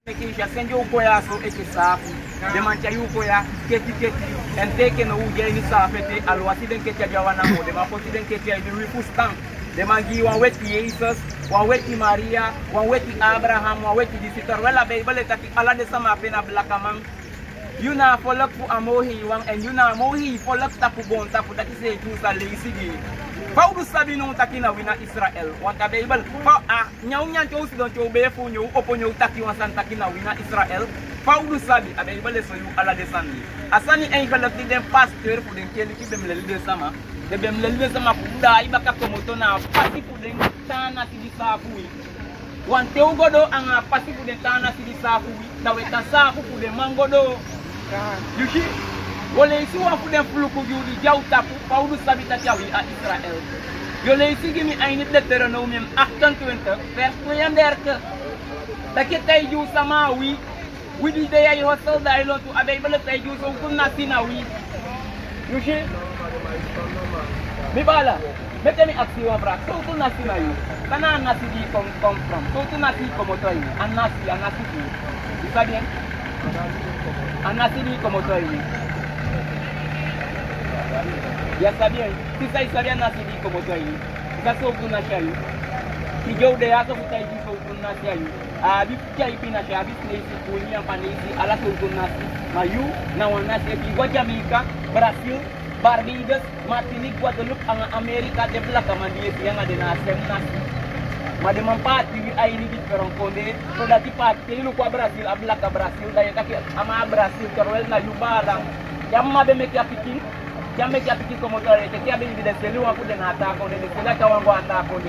Kisha send you koya so eke safu. De mancha yu koya keti en teke no uje ni safete alwasi den keti jawana mo de mapoti den keti ni rifustan. De mangi wan weti Jesus, wan weti Maria, wan weti Abraham, wan weti disitor wala Bible taki ala de sama pena blakaman. You na follow fu amohi wang en you na mohi follow tapu bon tapu taki se tu sa leisi gi. Paudu sabi nung taki na wina Israel. Wanta Bible. Pa nyaw nyan cho si don cho be fu nyu opo nyu taki wan san taki na wina Israel. Paudu sabi a Bible so yu ala de sandi. Asani en kalak di den pastor fu den keli ki bem leli de sama. De bem leli de sama fu da ibaka komoto na pasi fu den tana ti di safu. Wan teu godo anga pasi fu den tana ti di safu. Da weta safu fu den mangodo. You see? Wole isi wa fu den fuluku judi jaw tapu Paulus sabi tatiawi a Israel. Yole isi gimi ayni Deuteronomium 28 vers 32. Takitay ju samawi widi de ay hosel da ilon tu abay bala tay ju so kun nasinawi. You see? Mi bala. Mete mi aksi wa bra. So kun nasinawi. Kana nasi di come from. So tu nasi como toy. Anasi tu. Está bien? Anasi di como toy. Ya sabían, si sabían así como tú ahí. Caso con una chai. Si yo de aso putai di con una chai. Abi chai pina chai abi nesi punya panesi ala con nasi. Mayu na wana se di Jamaica, Brazil, Barbados, Martinique, Guadeloupe, ang Amerika de plaka mandi yang ada nasem nasi. Made mampati ay ni diferent konde so dati pati lu kwa Brazil ablaka Brazil daya kaki ama Brazil torwel na yubalang. Yamma be meki apiki Jambe kia piki komotore kia be de selu wa kude na atako de sela ka wango atako de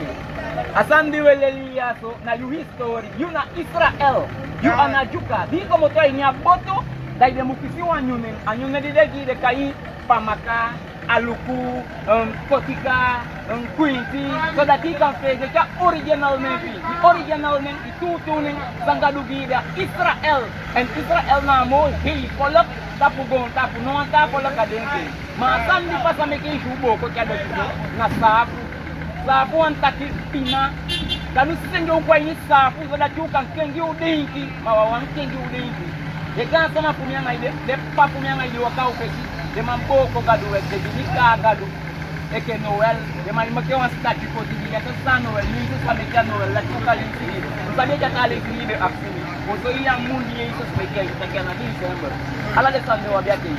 asandi welelia so na you history you na Israel you anajuka di komotore ni aboto dai de mukisi wa anyune de kai pamaka aluku kotika kuinti so that he can face the original men itu tuning sangadugi da Israel and Israel na mo he follow tapu no tapu la kadenge masan di pasa meki shubo ko kada shubo na safu antaki pina kanu sinjo kwa ni safu so that you can kengi udinki mawawan kengi udinki e kan sama punya ngai de pa punya ngai di wakau pesi de mampo ko gadu e de dika gadu e ke Noel de mai make wan stati ko di ya to sa Noel ni so me ka Noel la to kali si so de ja kali si de afini o so iya mundi e so me ke ta kana di December ala de sande wa biake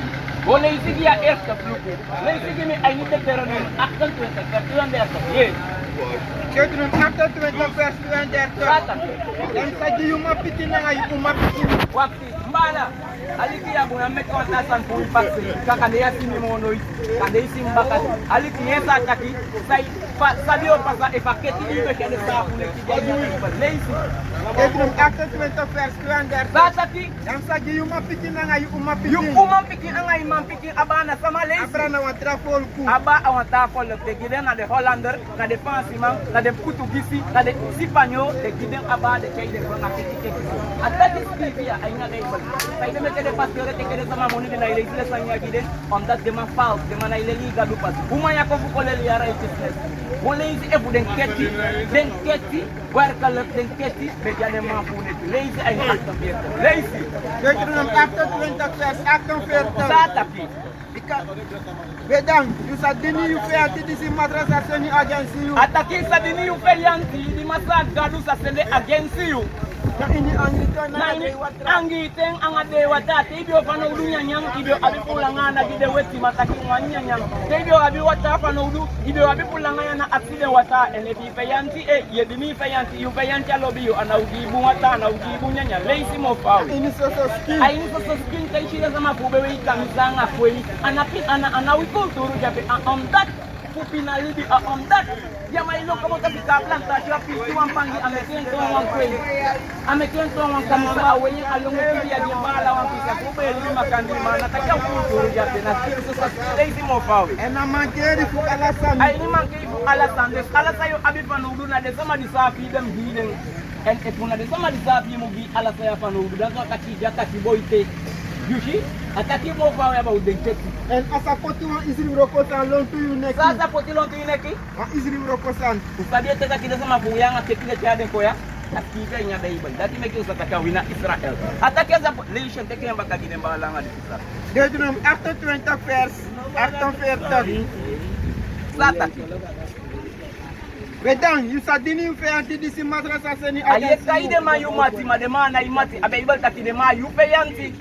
wole isigi ya erta fluko le isigi mi ay ni de terone akkan to ta ka tuan de ta ye chedron akta to ta vers tuan de ta en sa di uma pitina ngai uma pitina wakti mbala aliki ya bunga meko atasan pui paksi kakande ya sini mono kande isi mbaka aliki yesa taki sai sabio pasa efaketi ibe kene sa pune kijaju leisi chedron akta to ta vers tuan de ta taki en sa di uma pitina ngai uma pitina ngai mampiki abana sama leisi abrana wa trafol ku aba wa trafol de giden na de Hollander na de Francima na de Portugisi na de Sipanyol de giden aba de kay de na kiti atati spivia ay nga dai sai de mete de pastor te kede sama moni de na ile ile sanya giden on that de man fault de man ile liga du pas uma ya ko ko le ya righteousness wole isi e bu den keti war kala den keti be jane ma fu ne leisi ay hakka fierta leisi de kidum after 20 years akon fierta satapi Bedang, you sa dini you fe anti disi madrasa seni agency you. Ataki sa dini you fe yanti di masa gadu sa sende agency you. Na ini angiteng angade watati ibyo pano udu nyanyang ibyo abi pulangana gide weti mataki mwanyanyang. Ibyo abi wata pano udu ibyo abi pulangana na accident wata ene bi fe yanti ye dini fe yanti you fe yanti alobi you ana ugibu wata na ugibu nyanya leisi mo fawi. Ini so skin. Ai ini so skin kai shida sama kubewe ikamizanga kweli. Ana wikulturu jabe on that pupinalidi on that ya mailo kamo kapika planta chwa pitu wampangi amekento wankwe amekento wankamwa wenye alongo ya dimbala wampisa kubeli makandi mana takia kulturu jabe na kitu sasa leisi mo fawi ena mankeri fu alasan ai ni mankeri fu alasan de alasayo abipa nudu na de sama disafi dem hiden en etuna de sama disafi mugi alasaya fanudu dan so katija katiboite yushi ataki mo fa ya ba udenteki en asapoti wa isiri rokosan lon tu yuneki sasa poti lon tu yuneki wa isiri rokosan usabia tata kile sama buyanga tekile chade koya akiga nya Bible. Dati make you sa takawina Israel. Atake za nation take yang baka ginembala nga di Israel. Deuteronomy acte 20 verse acte 40. Sataki. Vedang, you sa dini fe anti disi madrasa seni Aye kaide ma yu mati mademana imati Bible taki de ma yu fe yanti.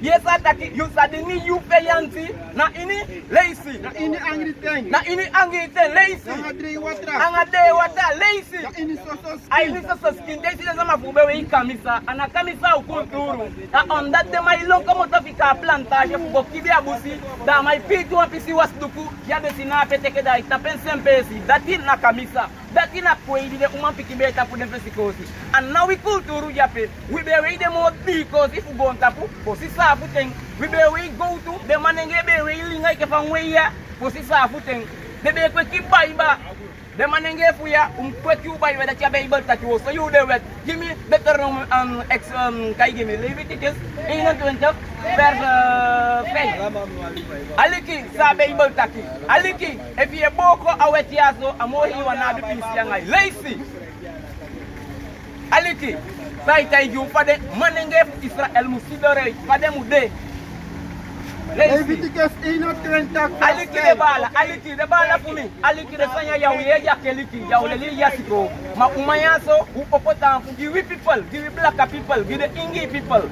Yes, ataki you sa dini yu fe yanti na ini lazy. Na ini angry thing. Na ini angite lazy. Na dre watra. Angade wata lazy. Na ini soso Ai skin. ni sasa skin desi na zama fube we kamisa ana kamisa ukuturu na onda de mai lonko motofika plantage fugo kibi abusi da mai pitu apisi wasduku ya desi na peteke da ita pensen pesi dati na kamisa dati na kwedi de umampiki beta pu de fesikosi and now we kulturu yape we be we de mo because if go ntapu posi sa futen we be we go to de manenge be we linga ke fanweya posi sa futen de be ko kibaiba the manenge fuya kweki ubay weda cha Bible taki wo so you de wet give me better kai give me Leviticus 20 verse 5 aliki sa Bible taki aliki if ye boko aweti aso amohi wanabi pisia ngai lazy aliki sai tai ju fade manenge Israel musidore fade mude Leviticus 20 aliki de bala fumi aliki de sanya ya uyeja keliki ya uleli ya siko ma umayaso upopota give people give black people give the ingi people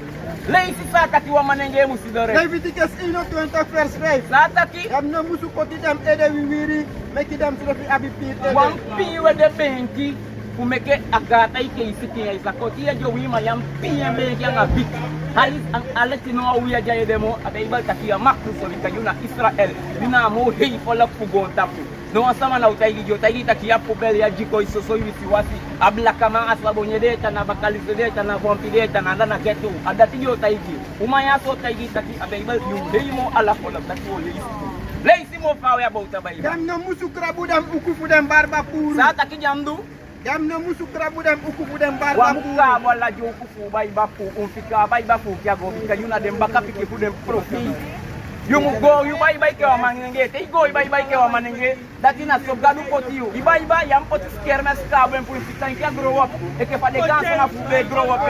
lazy sataki wa manenge musidore Leviticus 20 verse 5. sataki Yam no musu koti dem ede wiwiri make them srofi abi pite. wan piwe de benki kumeke agata ike isiki ya isakoti ya jo wima yam piye benki ya ngabik halis ang alati no uya jaye demo Bible taki ya makru so likayuna Israel dina mo hei fola pugon tapu no asama na utaigi jo taigi taki ya pobel ya jiko isoso wisiwasi abla kama asabonye deta na bakalizo deta na bompi deta na ndana getu adati jo taigi umaya so taigi taki Bible yu hei mo ala fola taki o leisi mo fawe about Bible Yam no musu krabu dem ukufu dem barba puru. sa taki jamdu Yam no musu krabu dem ukufu dem barba puru. wamuka wala joku fu bai bapu umfika bai bapu kya go bika yuna dem baka piki fu dem profi yumu go yu bai bai ke wa manenge te go bai bai ke wa manenge datina so gadu poti yu bai bai yam poti skermes ka ben purifikan kya grow up e ke fa de ganso na fu be grow up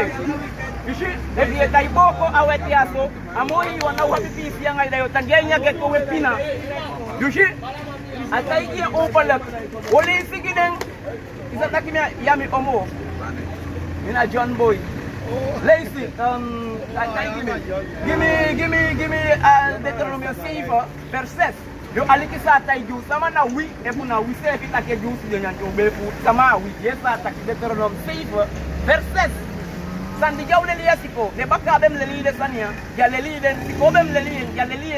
ishi e bi tai boko aweti aso amoi wana wapi pisi yang ai dayo tangenya ke ko wepina yushi ataiki opalak wole sigiden isa takimia yami omo mina John Boy lazy give me Deuteronomy 6 verse 6 yo aliki sa tai ju sama na wi e puna wi se fita ke ju si nyan jo be fu sama wi yesa taki Deuteronomy 6 verse 6 sandi jawle li yasiko ne baka bem le li de sania ya le li de ko bem le li ya le li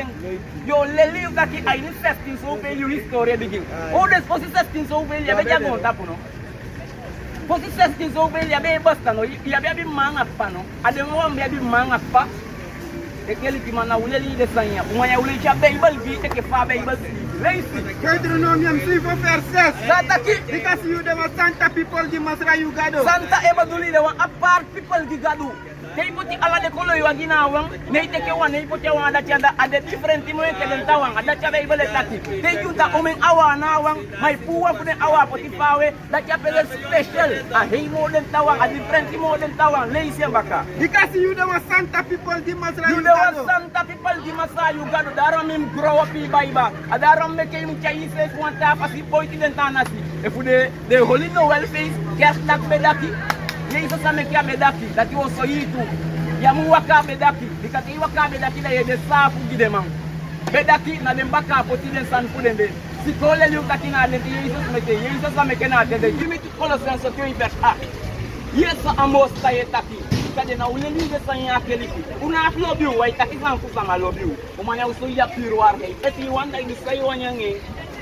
yo le li kaki ai ni festin so be you history begin o des posi festin so be ya be jago tapuno posi festin so be ya be basta no ya be manga pa no ade mo be manga pa e keli ki mana wule li de sania umanya wule cha Bible bi e ke fa Bible lazy Deuteronomy 6 verse 6. sataki Because you dem santa people di masra you gado. Santa ebaduli de wa apart people gigadu. Kay poti ala de kolo yo ginawang, nei teke wa nei poti wa ada tianda ada different mo ke den tawang ada tia Bible taki. Kay junta omen awa nawang may puwa puden awa poti pawe da tia pele special. A hey mo den tawang a different mo den tawang lazy baka. Because you dem santa people di masra You you the gado. Santa people di masa you gado daram him grow up baiba. Adaram me kay mu chai se kwanta pasi boy ti den tanasi. If the holy Noel face kerk tak bedaki. Yeso same kia bedaki dati wo so yitu ya mu waka bedaki dikati waka bedaki na yede safu gidemang bedaki na dem baka poti den san pudende sikole lu katina le yeso same kena de give me to Colossians 3 verse 8 yeso amos tayetaki kade na uleli de sanya keliki una aflobi wa itaki san kusanga lobi umanya uso ya pirwar eti wanda ni sai wanyange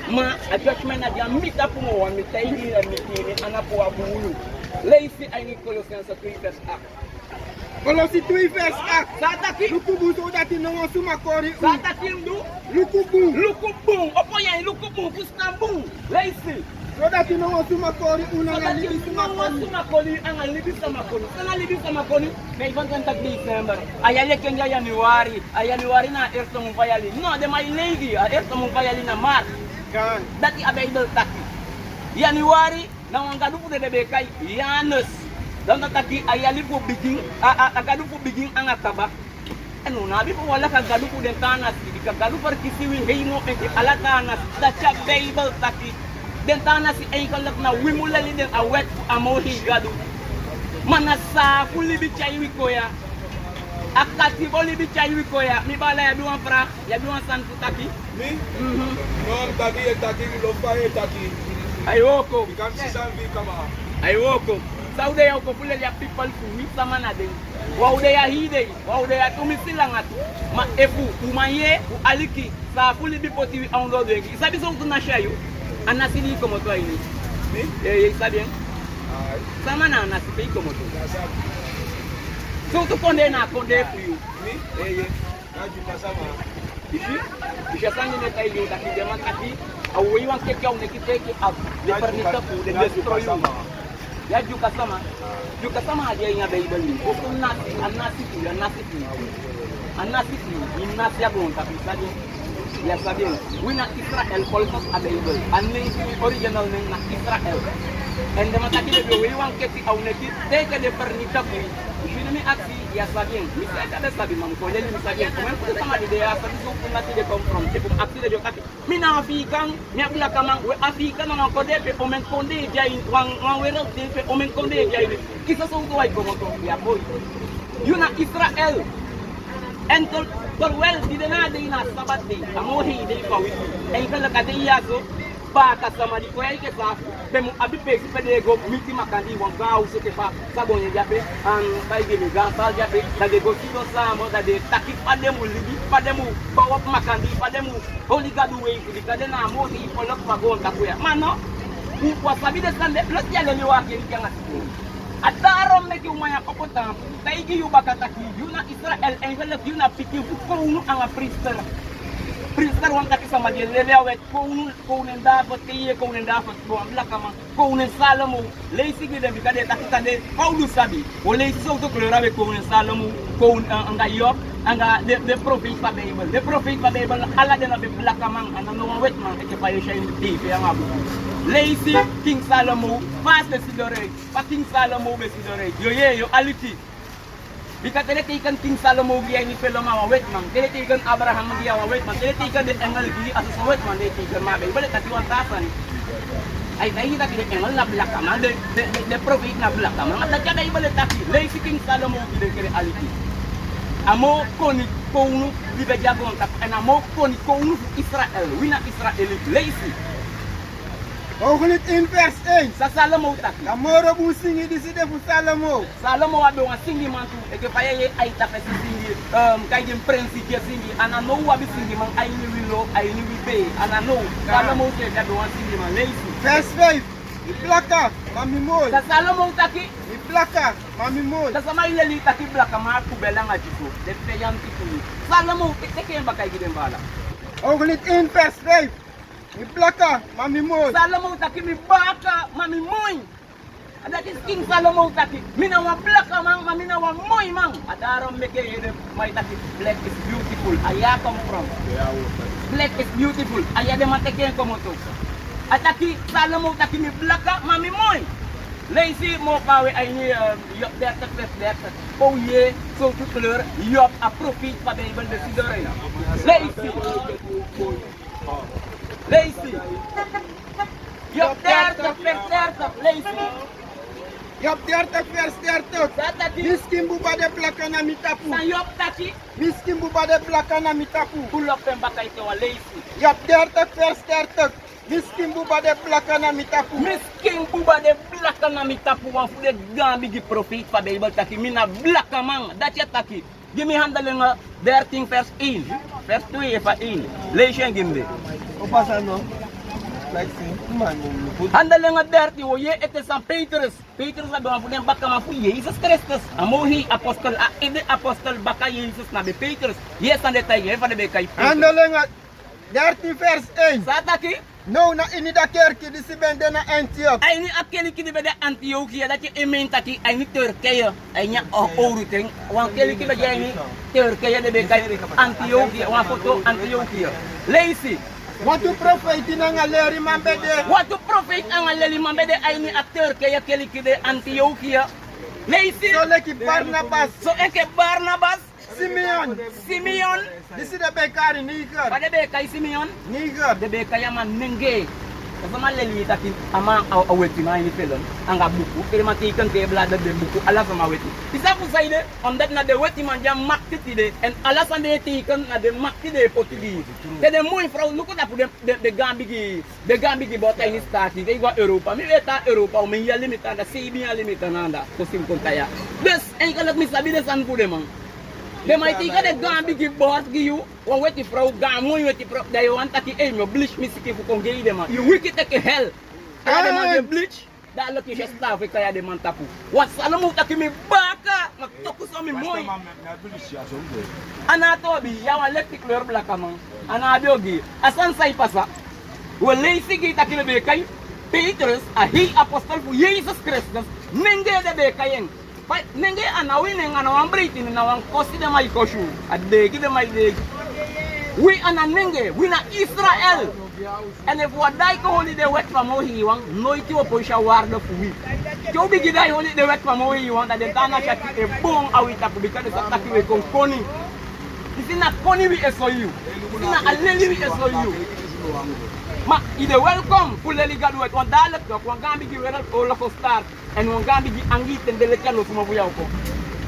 ma a judgment na dia mita pumo wa mitaini na mitini anapo abulu lazy I need Colossians 3 verse 8 Colossi 3 verse 8. sataki Lukubu so that you know suma kori. sataki mdu lukubu opo ya lukubu kustambu lazy So that you know suma kori una sataki ngali suma kori. suma koli anga libi sama koli sana libi sama koli na 20 December ayale kenja January na erto mfayali no de my lady erto mfayali na March Kan. dati a Bible taki January na wanga dupu de bekai Janus Dan taki ayali po biging agadu po biging ang ataba. Ano nabi po wala kagadu po den tanas di kagadu par kisiwi heimo e ala tanas da cha Bible taki den tanas ay kalak na wimulali den awet amohi gadu. Manasa kuli bichay wikoya. Akati boli bichay wikoya. Mi bala ya duan fra ya duan san taki. Mi? Non taki lo fae taki. Ayoko. Ikan sisan vi kama. Ayoko. Saude ya ko pule ya people ku mi sama na den. Waude ya hide, waude ya tumisilang atu. Ma efu umaye u aliki sa pule bipoti on do de. Sabi so tuna shayo. Anasili como to ini. Mi? Sabi bien. Ai. Sama na anasipi como to. So tu konde na konde ku you. Mi? Kaju pasama. Ishi, isha sangi ne kai yo taki de man taki. Awi wan ke kau ne kiteke ab. De pernita ku de destroy you. Ya juga sama aja yang ada Bible ini. Hukum nasi, anasi tu, nasi agung tapi saja. Ya sabi, wina Israel kolkos ada Bible. Ane original neng na Israel. And the mataki de we wan keti au neki, teke de pernita ku. Shini mi aksi ya sabi, misal ada sabi mam ko leli misal. Komen ko sama di dia sabi so nasi de come from. Tepuk aksi de jokati. Mina afikan, nya bula kamang we afikan nang ko de pe komen konde jai wang werel de pe komen konde jai. Kisa so ko ay ko ya boy. Yuna Israel. And well di na de na sabat de. Amohi de ko wi. Ay kala ka de yaso. Baka sama di ko ay ke sa bemu abi pe go miti makandi wan gao se ke pa sabonye jabe an bay ge ga sal jabe da de go kido samo da de takip pademu ligi pademu bawa makandi pademu holy god way di kadena mo di polok magon takuya mano ku wasabi de sande plus ya le wa ke yang asiku atarom me ki umaya kopota taigi yu bakataki yuna Israel engel yuna piki ko unu ang priester Priester wan taki sama dia lewet ko nen dapat kiye ko nen dapat bo amla kama ko nen Salomo leisi gi dem bikade taki tande Paulus sabi o leisi so to klera be ko nen Salomo ko anga Job anga the prophet pa Bible ala de na be blakamang anano wet man ke pa yesha indi pe anga bu leisi King Salomo pas de sidore pa King Salomo be sidore yo aliti Bika telete ikan King Salomo giya ni pelo ma wet man telete ikan Abraham giya wet man telete ikan de engel gi asus wet man telete ikan ma be balik tati wan tasan ay dai kita de engel na belakang de prophet na belakang mata kada ibalik tati leisi King Salomo gi de kere aliti amo koni ko unu di be jagon tap amo koni ko unu Israel wina Israel leisi Ogulit in verse 8. sa Salomo taki Namoro bu singi di side fu Salomo. Salomo wabe wa singi mantu eke paye ay tape singi kay dem prince ke singi anano wabe singi man ay ni wilo ay ni wibe anano Salomo te wabe wa singi man leisi Verse 5. Iplaka mami moy. sa Salomo taki Iplaka mami moy. sa sama ileli taki blaka ma ku belanga jiko de peyam tikuni Salomo teke bakay gidem bala Ogulit in verse 5. Iplaka mami moy. Salomo taki mi baka mami moy that is King Salomo taki mina wa blaka mang mina wa moy mang adarom meke ede may taki black is beautiful aya come from black is beautiful aya de mateke ko moto ataki Salomo taki mi blaka mami moy leisi mo kawe ay ni yop data oh ye so to kleur yop a profit pa Bible de sidore leisi yop data leisi Yop tertek vers tertek. Satati Miskin buba de plaka na mitapu. san yop taki Miskin buba de plaka na mitapu. bulok pembakay to leisi Yop tertek vers tertek. Miskin buba de plaka na mitapu. miskin buba de blaka na mitapu wan fude gambi gi profit pa Bible taki mina blaka mang dacha taki gimi handle nga 13 verse 1 verse 2 fa 1 leishen gimbe O pasando. Like sing. Man. handle nga 30 wo ye ete San Petrus sabi wan fude baka ma fu Jesus Christus amohi apostol ide apostol baka Jesus na be Petrus yes ande tay fa de be kay Andale nga 30 vers 1. sa taki No na ini da kerki di si bende na Antioch. ay ni akeli kidi be de Antiochia dati emen taki ay ni Turkey ay nya oruteng wan keli kidi be ni Turkey de be kay Antiochia wan foto Antiochia leisi Watu profeti na nga leri mambede. watu prophet ang aleli mambede ay ni Turkey keli kidi Antiochia Leisi. So leki Barnabas. So eke Barnabas. Simeon. Simeon. This is the bekari Niger. Pada bekai Simeon. Niger. De bekai ama nenge. Kasama leli taki ama aweti na ini felon. Anga buku. Kere mati ikan ke belada de buku. Ala sama aweti. Bisa ku saide. Omdat na de weti manja makti de. En ala sama de ikan na de makti de potidi. Te de moi frau luku na pu de gambigi. De gambigi bota ini stati. Ke igwa Europa. Mi weta Europa. Umi ya limita da sibi ya limita nanda. Kosim kontaya. Des en kalak mi sabi de san pu de mang. De mighty ka de gambi gi boss gi you wan weti frau gamu weti pro da you want taki e mo bleach misiki fu kongei de man you wicked take hell ada man de bleach da loki je staff ka ya de man tapu wat salamu taki mi baka maktoku so mi moy ana to bi ya wan electric lor black man ana biogi asan sai pasa wo leisi gi taki le be kai Petrus a hi apostle fu Jesus Christus nenge de be kayen nenge anawin nga nawang briti na nawang kosi de may koshu adegi de may degi we ana nenge we na Israel and if what dai ko holiday wet from hiwang noiti wo po siya warda fu we jo bigi dai holiday wet from hiwang da de tana siya e bong awita ko bikade sa taki we kon koni isina koni we esoyu isina aleli we esoyu ma ide welcome fully graduate on dalek dok wan gambi gi weral o la ko start en wan gambi gi angite de lekalo suma bu yaw ko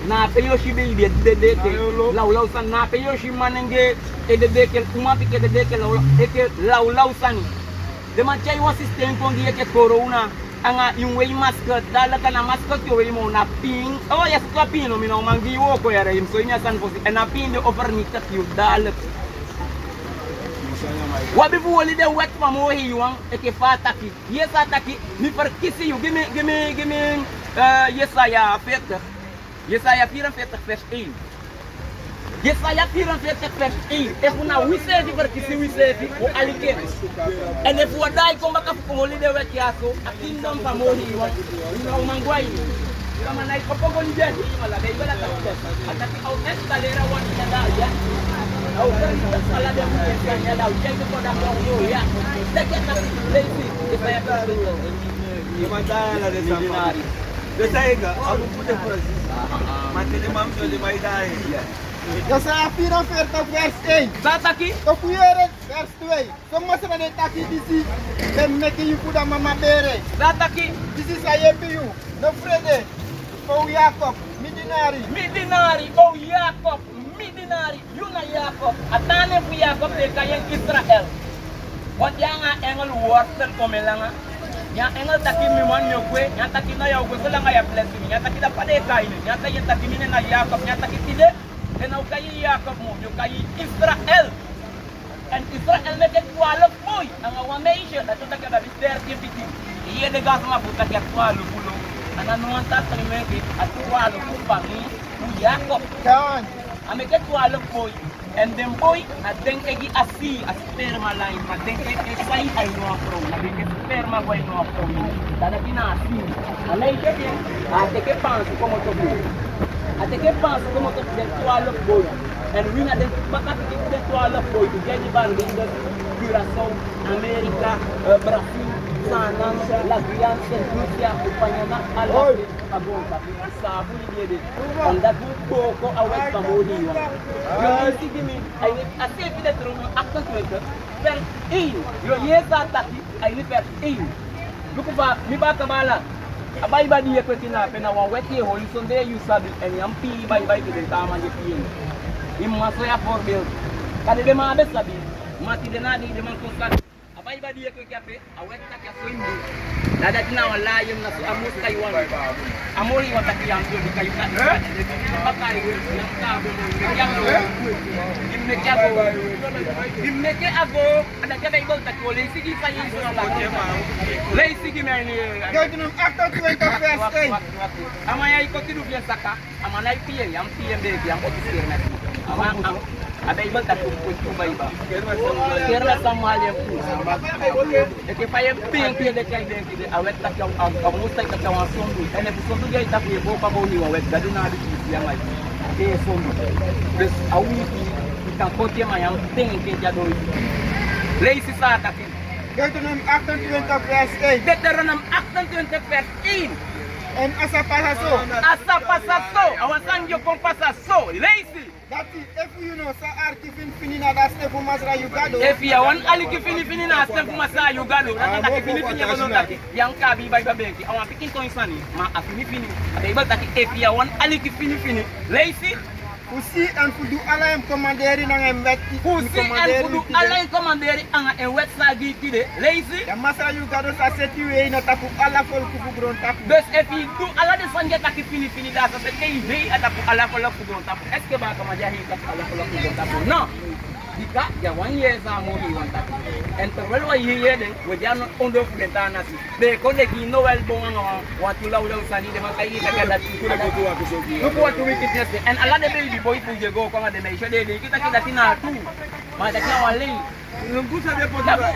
na te yoshi be ide de law san na te yoshi manenge e de ke uma pike de ke law san de man chay wa system ko ngi ke corona anga yung way mask dalaka na mask ko way mo na ping oh yes ko pino mi no mangi wo ko yare im so nya san po en na ping de offer ni tat yu dalek wabi fu wali de wet fa mo hiwang eke fataki yesa taki ni farkisi you give me Yesaya 40 vers 1 Yesaya 40 vers 1 e fu na wise di farkisi wise di o alike en e fu dai ko mbaka fu wali de wet yaso atindom fa mo hiwang no mangwai kama na ikopogo ni jadi mala dai bala ta ataki au escalera wani da ya au sala de mukanya da ujengo kwa da kwa ya teketa lazy Yesaya Imandana de Samari. Desaiga, abu pude Francis. Mantene mamso de Maidai. Yesaya 44 vers 1. Zataki To kuyere vers 2. So masana de taki disi. Dem meki you kuda mama bere. Zataki This is ayebiyu. No frede. Oh Jacob, midinari oh Jacob midinari yuna Jacob atane fu Jacob de kayen Israel wat yanga engel wortel komelanga ya engel taki mi wan nyokwe ya taki na yaw ko sala ya blessing ya taki da pade kaine ya taki taki mine na Jacob ya taki tide ena kay Jacob mo yo kay Israel and Israel make it 12 boy ang awa nation ato taka da bister tipiti iye de gasma puta kya 12 pulo ana nuan ta trimeke atua lo kumpangi u Jacob kan. ameke 12 boy and then boy aden egi asi a sperma line aden egi sai ay no pro na de sperma boy no pro dada kina asi alay ke bien ate ke panso como to ate ke panso como to de 12 boy and we na de baka de 12 boy to geni bandi de Curaçao America Brasil Sanam, Las Guianas, Rússia, o Panamá, Alaska, a Bonta, Sabu e Dede. Anda com pouco a West Pamorio. Eu segui-me, aí a sempre de trono, a cantueta, per in, eu ia estar aqui, aí per in. Lupa ba, mi bata bala. Abay ba dia ko tinapin na wawet ye holi sonde you sabi and yung pi bay to the tama ye pi. Imaso ya for bill. Kade de mabe sabi, mati de nadi de man ko sabi. Abay ba dia ko kape awet ta ka swindi dada tina wala yung nasu amos kay wan amori wa ta kiyam yo di kayo ka bakay yung kabo imne ke ago ada ka bay bol ta ko le sigi sa yin so la le sigi me ni Deuteronomy acto 20 vers 8. amaya iko tidu bien saka amanay piye yang be yang otisir na ama abay bol ta ko bay ba kerla samal yang eke paye ping de kay de awet ta kaw ang mustay ta kaw sondu ene sondu gay ta ko bo pa bo ni awet gadu na di siang ay ke sondu des awi ta ko ti mayang ping ke jado leisi sa ta ke Deuteronomy acto 20 vers 8. Deuteronomy acto 20 vers 1 En asa pasa so. Asa pasa so. Awan sanjo kon pasa so. Lazy. Dati, if you know sa arki fini na da step masra you gado. If you want aliki fini na step masa you gado. Nata taki fini ko taki. Yang ka bi bay babenki. Awan pikin to insani. Ma afini fini. Abay taki if you want aliki fini. Lazy. Usi en fudu ala en commanderi na en wetti. Usi en fudu ala en commanderi anga en wet sa gi tide. Lazy. Ya masra you gado sa seti we na tapu ala fol ku gron tapu. Bes if you do ala de sanje taki fini da sa seti we atapu ala fol ku gron tapu. Est ce que ba kama jahi ka ala fol ku gron tapu? No. Dika ya 1 year sa mo hi wan tapu. En terwel wa ye de we ja no ondo fulentana si. De ko de gi no wel bon anga wa tu la ulo sani de ma kai ka kada tu ko tu wa so gi. Ko tu wickedness en ala de baby boy fu je go ko de me shede de kita tina tu. Ma da kia wa le. Ngusa de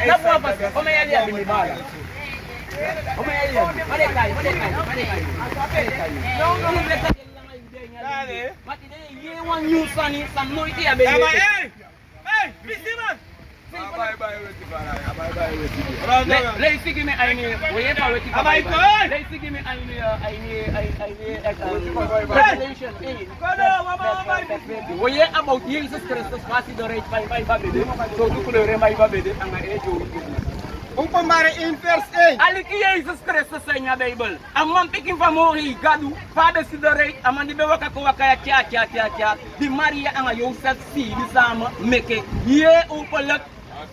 Da po pas ko me ya de mi bala. Ome ya. Mare kai. No le ka Dale. mati de ye wan you sani sam no ite ya be. Hey, Bisiman. Bye, weti. Lei sigi me aini, oye pa weti pa bye. Lei sigi me aini revelation. Oye about Jesus Christus pasi do right bye bebe. So du kulere bye bebe anga ejo. Umpamare in verse 8. Aliki Jesus Christus senya Bible. Amman pikin fa mori gadu, fa be si do right amandi be waka ko waka ya cha. Di Maria anga Joseph si di sama meke. Ye upolak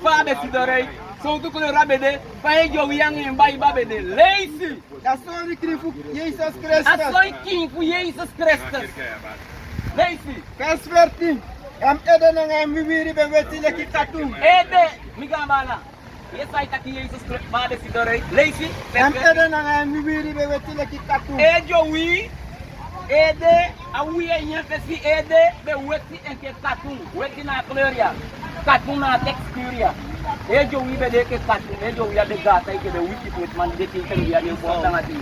fa be si do right. So du kulere bebe, fa ejo yang en bye bebe. Lazy. Da sorry krifu Jesus Christus. Asoy king fu Jesus Christus. Lazy. Verse 13. Am ede na nga miwiri be weti le kitatu. Ede migambala. Yes, I take Jesus Christ. Father, si dore. Lazy. Am ede na nga miwiri be weti le kitatu. Ejo wi. Ede awi enye fesi ede be weti enke katun. Weti na gloria. Katun na texturia. Ejo wi be de ke katun. Ejo wi de gata ke de wicked with man de kan dia de important ati.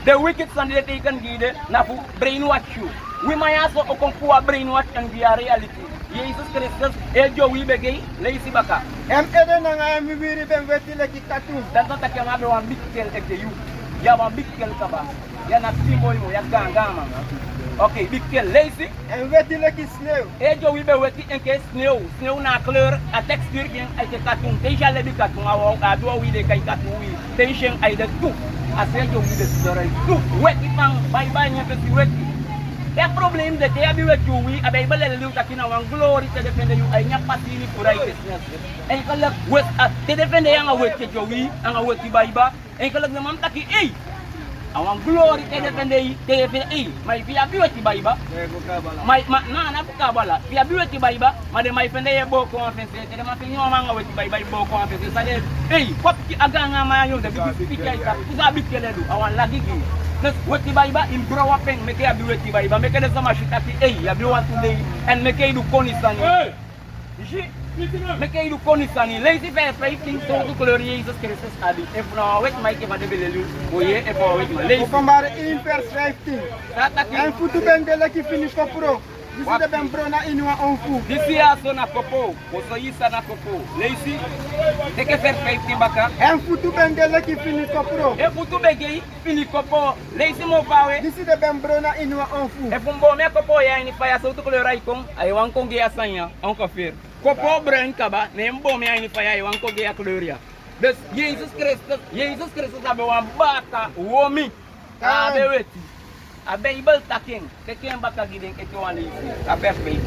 The wicked son de kan gide na fu brainwash you. We may also okonfu brainwash and via reality. Jesus Christus ejo wi be gay lazy baka. Am ede na nga miwiri be weti le kitatu. Dan to take ma be wan big kel ek you. Ya wan big kel kaba. Ya na timo mo ya gangama. Okay, big kel lazy. En weti le ki sneeuw. Ejo wi be weti enke sneeuw. Sneeuw na kleur a textuur gen ay te katun. Déjà le bi katun a do wi de kay katun wi. Tension ay de tout. Asejo wi de sidore. Tout weti pang bye nya pe weti. E problème de te abi wetu wi abay balele lu takina wan glory te defende you ay nyapatini pour righteousness. En kala wet te defende yang weti jo wi anga weti baiba. En kala na mam taki awan glory te defende mai via biweti baiba. Mai na buka bala. Via biweti baiba, ma de mai fende ye boko afense te de ma finyo manga weti baiba boko afense sa de pop ki aganga ma yo de bi pikai ka kuza bikele du awan lagigi. Nes weti baiba in grow up and make abi weti baiba make de sama shitati ya bi want today and make you konisani make you konisani lazy fair fighting so to glory Jesus Christus abi if now wet my ke bade belelu oye e for wet lazy Umpamare in verse 15. tataki En futu bendele ki finish ko pro. Disi de ben brona inwa onfu. disi aso na kopo oso yisa na kopo lazy take fair fighting baka En futu bendele ki finish ko pro. e futu begei fini kopo lazy mo pawe Disi de ben brona inwa onfu. e fumbo me kopo ya ini faya so to glory kon ay wan kon ge asanya on ko fer kopo bren kaba ne mbo me ini faya ay wan ko ge gloria des Jesus Christus abe wan baka womi abe weti abe ibel taking keken baka giden ke to ali abe faith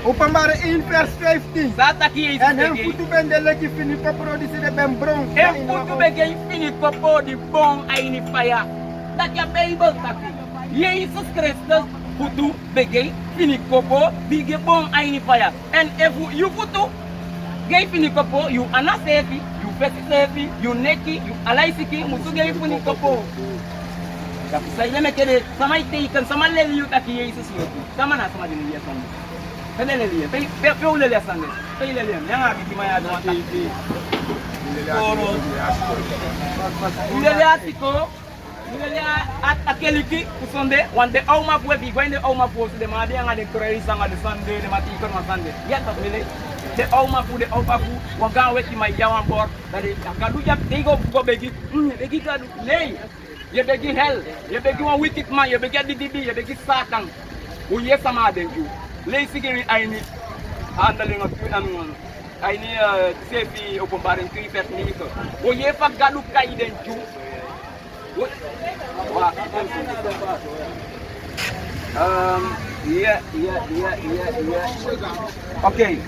Umpamare in verse 15. sa taki En Jesus futu bendele ki finish ko pro disi de ben bron. e futu begei fini kopo di bon ay ini faya that ya Bible taki Jesus Christus futu begei fini kopo bige bon ay ini faya and if you futu gei fini kopo you ana safe you fesi safe you neki you alaisiki musu gei fini kopo tapi saya mekede sama ikan sama leli taki Jesus yo sama na sama dini ya sama Pele leli pe ulele asande pe leli nyanga bigi maya do ati Oro ulele atiko ulele akeliki kusonde wande auma puwe bi gwende auma puwe de madi anga de krei sanga de sande de mati kon masande ya ta lele de auma pu de auma pu wanga weti mai jawan bor dari kadu jap dego go begi begi kadu nei Je begi hell, je begi one wicked man, je begi DDB, je begi Satan. Hoe je sama den ju. Lees ik in een handeling op een sefi openbaring 2 vers 9. Hoe je van galu kai den ju. Yeah. Okay.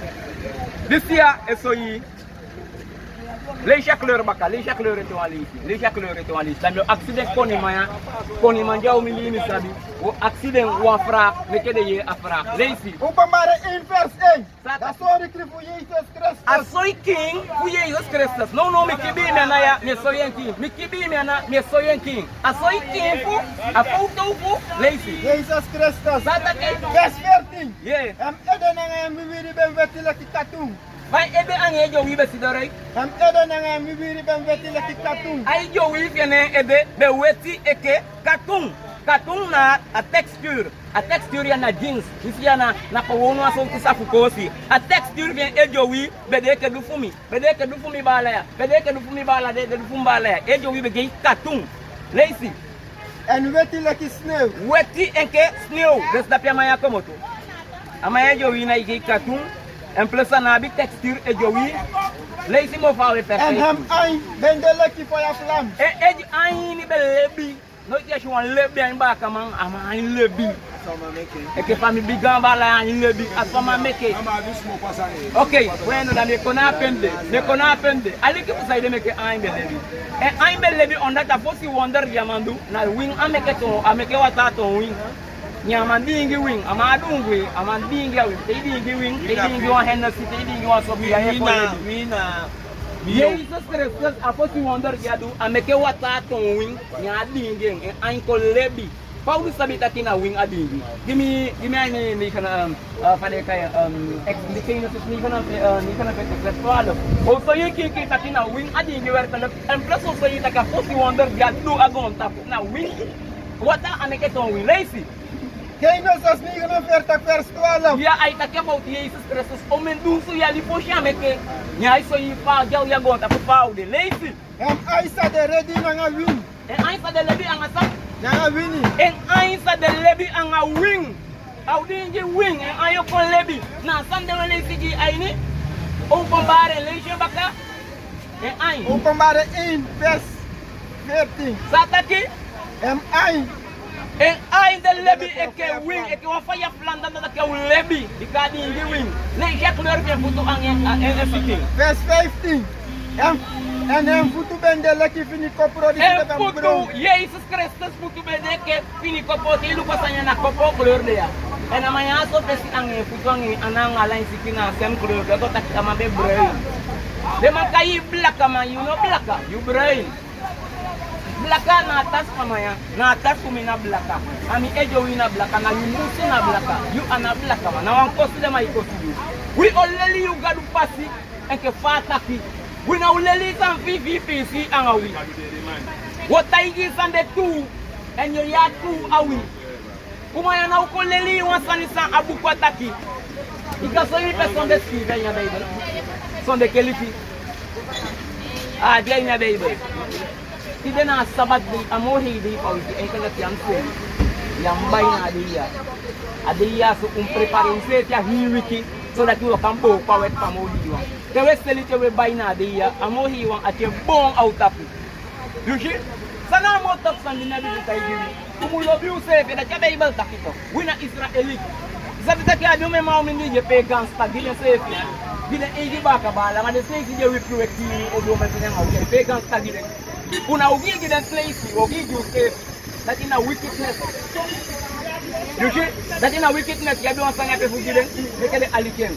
This year is so ye. Leisha kleur baka, leisha kleur ritualisi. Leisha kleur ritualisi. Dan yo accident koni manja umilini sabi. O accident wa fra, meke de ye afra. Leisi. Openbaring 1 vers 1. Dat is de voor Jezus Christus. Asoy king fu Jesus Christus. No, me kibi me na ya, me soyen king. Me kibi me na, me soyen king. Asoy king fu, a foto fu, leisi. Jezus Christus. Zata kay Vers 14. Yeah. Hem eden en hem wiri ben wetile ki katoen. Vai ebe an ejo wibe sidorei. Hem eden en hem wiri ben wetile ki katoen. Ai jo wibe ene ebe be weti eke katun. Katun na a texture. A texture ya na jeans. Isi ya na pawono aso kusafu kosi. A texture vien ejo wi bedeke du fumi. Bedeke du fumi bala ya. Bedeke du fumi bala de du fumi bala ya. Ejo wibe ge katun. Leisi. En wetile ki sneeuw. Weti enke sneeuw. Dus dat ya maya komoto. Ama ejo wi na ge katun. En plus na bi texture ejo wi. Leisi mo fawe En perfect. hem ein ben de lekki voor je vlam. Ejo ai ni be lebi. No just one lebi en baka man. Ama ai lebi. Eke fami bigan bala an lebi asoma meke. Okay, bueno da me kona pende. Ali ke pusa ide meke an be lebi. E an be lebi on that fosi wonder diamandu na wing ameke to ameke wata to wing. Nyamandingi wing amadungwe amandingi awi tedingi wing tedingi wa Hennessy tedingi wa sobi ya Mina. Jesus Christus afosi wonder diadu ameke wata to wing nyadingi e an ko lebi. Paulus sabi tatina wing adingi. Gimi ani ni kana pale kaya explication ni kana pete kwalo. Also yiki tatina wing adingi werta and plus also yita ka fosi wonder diadu agon tap na wing. Wata ameke to wing lazy. Genesis 49 vers 12. Ya ay take about Jesus Christus o menduso ya lipo siya meke. Nya iso ipa jaw ya gonta po paude lazy. Hem aisa de ready nga win. En ay sa de lebi ang asap. Nga wini. En ay sa de lebi ang a wing. Audingi wing en ayo kon lebi. Na sande wele sigi ay ni. O bombare leisje baka. En ay. Openbaring 1 vers 14. Sataki. Hem ein. En ay de lebi eke wing eke wa faya flanda na ke lebi. Ikadi ingi wing. Leisje kleur bien puto ang en fitting. Vers 15. En hem voetu ben de lekki fini kopro di En ben puto bro. Jesus Christus puto bedeke fini kopo ti lupa sanya na kopo kleur dia. En amanya so pesi ang puto ang anang alain sikina sem kleur ko tak ama be brain. De man kai black ama you know black you brain. Blaka na atas kamaya, na atas kumina blaka. Ami ejo wina blaka, na yumusi na blaka. You ana blaka man, na wankosi de mai kosi you. We oleli you gadu pasi, enke fataki. We na oleli san VVPC angawi. Wotaigi san de tu, enyo ya tu awi. Kumaya na ukoleli wansani san abu kwa taki. Ikaso yi pe son de skive nya baby. Son de kelifi. Ah, dia nya baby. Tidak na sabat di amohi di pausi ay kagat yang se yang bay na adiya so preparing set ya hiwiki so that you kampo pawet pamodi wa tewe selite we bay na adiya amohi wang ate bon autapu yushi sana mo top san di nabi tay gibi kumulo biu se pe da chabe ibal takito wina israeli zabita ki adu me ma umindi je pe kan sta gile se pe gile igi baka bala ma de se ki je wipu weki odo ma tinya au pe kan sta gile una ugigi den place ugigi usafe that in a wickedness you see that in a wickedness ya biwa sanya pe fugiden bekele aliken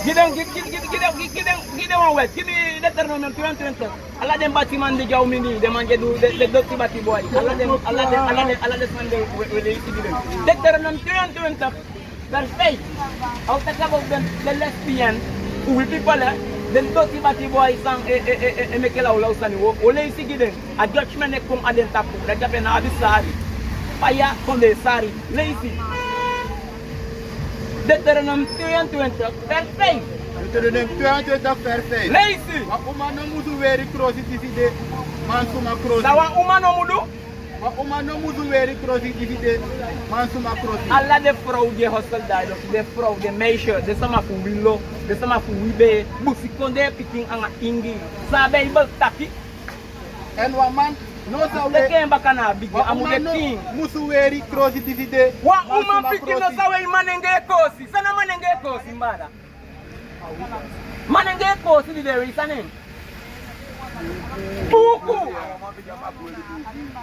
giden one wet give me Deuteronomy 20 ala dem batiman de jaw mini de manje du de dotti bati boy ala dem mande wele giden Deuteronomy 20 verse 8 au takabo de lesbian who will people den dotti bati boy sang e mekela wala usani wo ole sigiden a judgment ne kom aden tapu da jabe na abisari paya konde sari lazy Deuteronomy 20 verse 5 te donen 22 perfect. Lazy. Wa uma no musu weri cross divide man suma cross. Sawa umano mudu. Wa uma no musu weri cross divide man suma cross. Alla de fraude hustle dialogue, de fraude measure, de sama fu willo, de sama fu wibe, busi konde picking anga ingi. Sabe ibal taki. En wa man no sa De we. kemba kana big Wa amu uma de no king. musu weri cross divide. Wa man uma suma picking no crossi. sawe manenge kosi. Sana manenge kosi mbada. Manenge kosi di there is anen. Buku.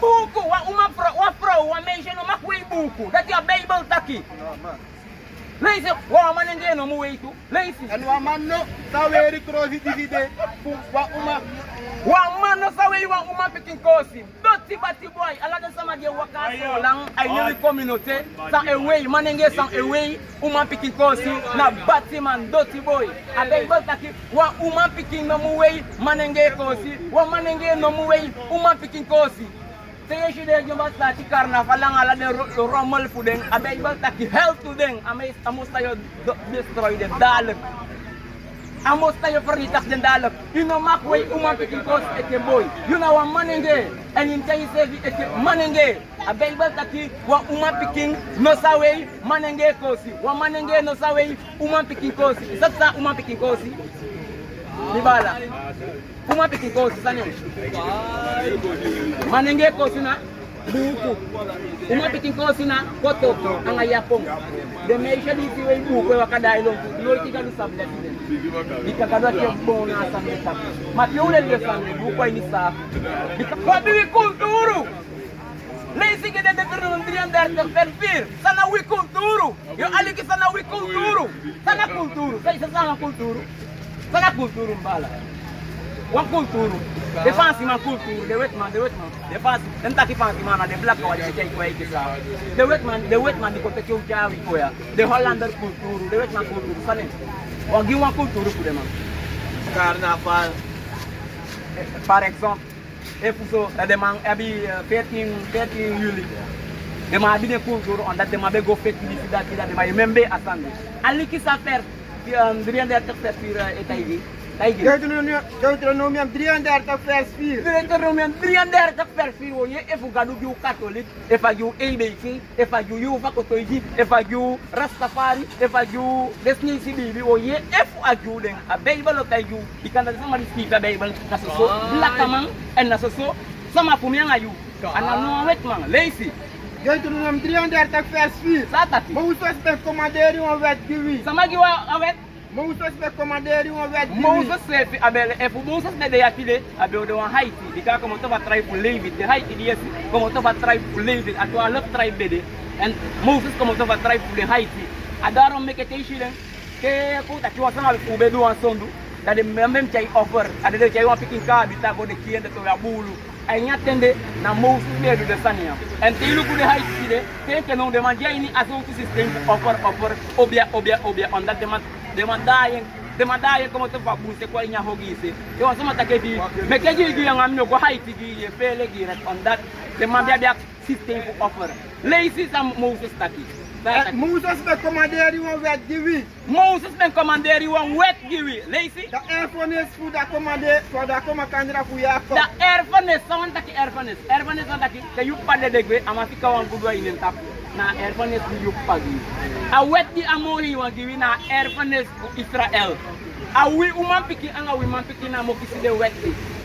Buku wa uma pro wa mention no makwe buku. That your Bible taki. Lazy wa manenge no mu weitu. Lazy. En wa man no sa weri cross divide. Wa uma Wa mano sawe wa uma picking kosi. Doti bati boy. Ala de sama de waka so lang ay ni community. Sang away manenge sang away uma picking kosi na bati man doti boy. Abe Bible taki wa uma picking no mu way manenge kosi. Wa manenge no mu way uma picking kosi. Saya sudah jumpa tadi karena falang ala de rommel fuden. Abe Bible taki help to them. Amos tayo destroy the dalek. Amos tayo peritak den dalek. You know makway umapikin kos eke boy. You know wa manenge. And in tayo sevi eke manenge. Abe Bible taki wa umapikin no saway manenge kosi. Wa manenge no saway umapikin kosi. Sa umapikin kosi. Dibala. Umapikin kosi sana. Manenge kosi na buku. Umapikin kosi na koto ang ayapong. De meisha di siwe buku wakadai long. No tika du sablet. Dika kadwa ke bona sameta. Matiule le samne buku ini sa. Dika kwabi kulturu. Lazy que de Andrian der perfil. Sana wi kulturu. Yo aliki sana wi kulturu. Sana kulturu. Sana kulturu. Sana kulturu mbala. Wan kulturu. De fancy man kulturu. De wetman. De fancy. Den taki fancy man de black or de take way kisa. De wetman di kote kyo jawi koya. De Hollander kulturu. De wetman kulturu. Sana. Wan gi wan kulturu kude man. Carnaval. Par exemple, if so de man abi 14 Juli. De ma bine kulturu on dat de ma be go fête de ma remember asande. Aliki sa faire Andrian der ter faire etaigi. Deuteronomium 33 vers 4. Deuteronomium 33 vers 4 wo ye efu gadu gi catholic, efa gi EBC, efa gi Yuva Kotoiji, efa gi Rastafari, efa gi Desni Sibibi wo ye efu aju den a Bible tay ju ikanda sama di speak Bible na so black man en na so sama pumianga yu. Ana no wetman lazy. Deuteronomium 33 vers 4. Satati. Moses be commander on wet giwi. Sama gi wa awet Moses be commander on wet giwi. Moses sefi abel efu Moses be de yakile abel de wan Haiti dika como to va try pour David de Haiti di yesi como to va try pour David atwa love tribe bede and Moses como to va try pour le Haiti adaro mekete shilen ke ko ta kiwa sama fu be do ansondu da de même chay offer ade de chay wan pikin ka bita go de kiende to ya bulu ay nyatende na Moses be do de sania and tilu ku de Haiti de ke non de man jay ni aso system offer obia on that demandaye como to fa buse kwa nya hogise yo wasema taketi mekeji gi yang amno ko Haiti gi ye fele gi ret on that demanda bia system for offer lazy sam Moses taki Moses be commander on wet giwi. Moses ben commander won wet giwi lazy Da erfenis fu da commander for da koma kandira fu Jacob. da erfenis son taki erfenis on taki ke yu padde degwe amafika wan gudwa inen tap na erfenis yu pagi a wet di amori wan giwi na erfenis Israel a wi umam piki anga wi man piki na mo kisi de wet